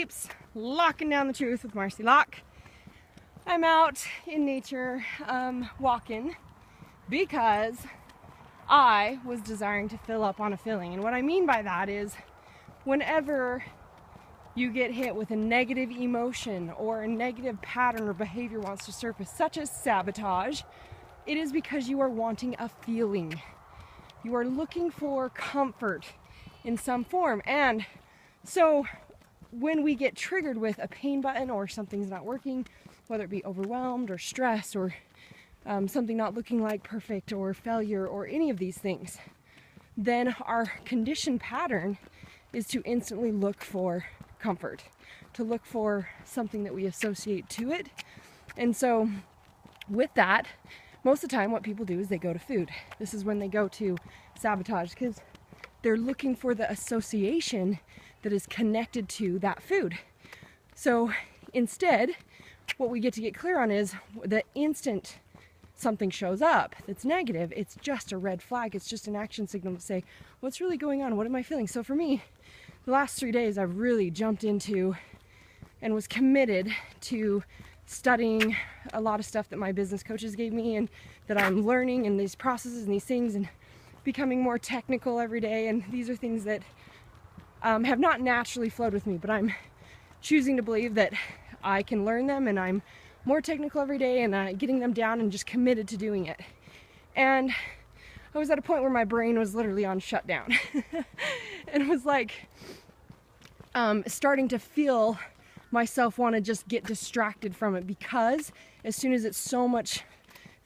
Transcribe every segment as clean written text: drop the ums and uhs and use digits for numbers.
peeps, locking down the truth with Marci Lock. I'm out in nature walking because I was desiring to fill up on a feeling. And what I mean by that is whenever you get hit with a negative emotion or a negative pattern or behavior wants to surface, such as sabotage, it is because you are wanting a feeling. You are looking for comfort in some form. And so when we get triggered with a pain button or something's not working, whether it be overwhelmed or stress or something not looking like perfect or failure or any of these things, then our conditioned pattern is to instantly look for comfort, to look for something that we associate to it. And so with that, most of the time what people do is they go to food. This is when they go to sabotage because they're looking for the association that is connected to that food. So instead, what we get to get clear on is the instant something shows up that's negative, it's just a red flag. It's just an action signal to say, what's really going on? What am I feeling? So for me, the last 3 days, I've really jumped into and was committed to studying a lot of stuff that my business coaches gave me and that I'm learning and these processes and these things and becoming more technical every day. And these are things that have not naturally flowed with me, but I'm choosing to believe that I can learn them and I'm more technical every day and getting them down and just committed to doing it. And I was at a point where my brain was literally on shutdown and it was like starting to feel myself want to just get distracted from it, because as soon as it's so much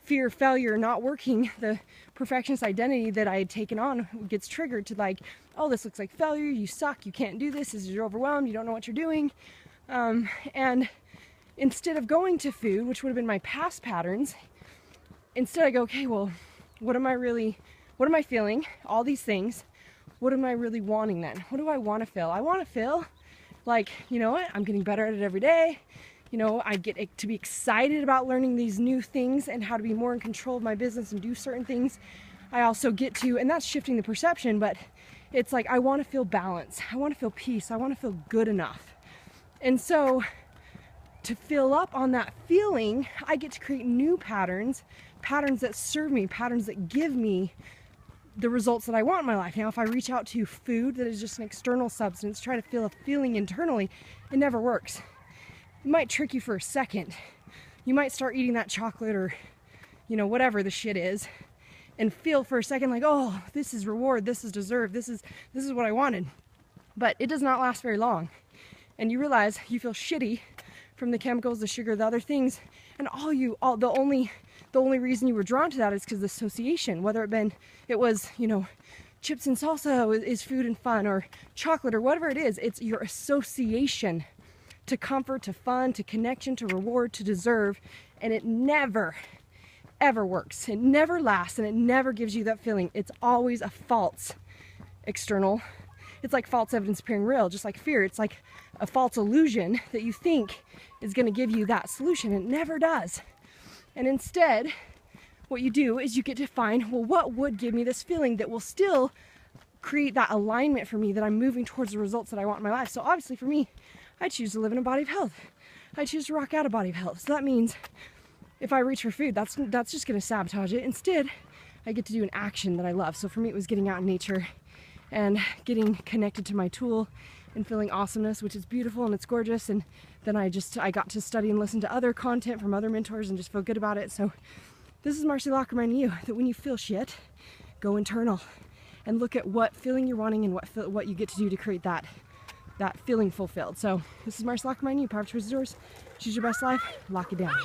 fear, failure, not working, the perfectionist identity that I had taken on gets triggered to like, oh, this looks like failure, you suck, you can't do this, you're overwhelmed, you don't know what you're doing. And instead of going to food, which would have been my past patterns, instead I go, okay, well, what am I feeling? All these things. What am I really wanting then? What do I want to feel? I want to feel like, you know what, I'm getting better at it every day. You know, I get to be excited about learning these new things and how to be more in control of my business and do certain things. I also get to, and that's shifting the perception, but it's like I want to feel balance. I want to feel peace. I want to feel good enough. And so to fill up on that feeling, I get to create new patterns that serve me, patterns that give me the results that I want in my life. Now, if I reach out to food that is just an external substance, try to feel a feeling internally, it never works. It might trick you for a second. You might start eating that chocolate or, you know, whatever the shit is, and feel for a second like, oh, this is reward, this is deserved, this is what I wanted. But it does not last very long. And you realize you feel shitty from the chemicals, the sugar, the other things, and the only reason you were drawn to that is because the association, whether it was, you know, chips and salsa is food and fun, or chocolate, or whatever it is, it's your association to comfort, to fun, to connection, to reward, to deserve, and it never, ever works. It never lasts, and it never gives you that feeling. It's always a false external. It's like false evidence appearing real, just like fear. It's like a false illusion that you think is going to give you that solution. It never does. And instead, what you do is you get to find, well, what would give me this feeling that will still create that alignment for me that I'm moving towards the results that I want in my life. So obviously for me, I choose to live in a body of health. I choose to rock out a body of health. So that means if I reach for food, that's just going to sabotage it. Instead, I get to do an action that I love. So for me, it was getting out in nature and getting connected to my tool and feeling awesomeness, which is beautiful and it's gorgeous. And then I got to study and listen to other content from other mentors and just feel good about it. So this is Marci Lock reminding you that when you feel shit, go internal and look at what feeling you're wanting and what you get to do to create that feeling fulfilled. So this is Marci Lock reminding you, power choice is yours. Choose your best life, lock it down.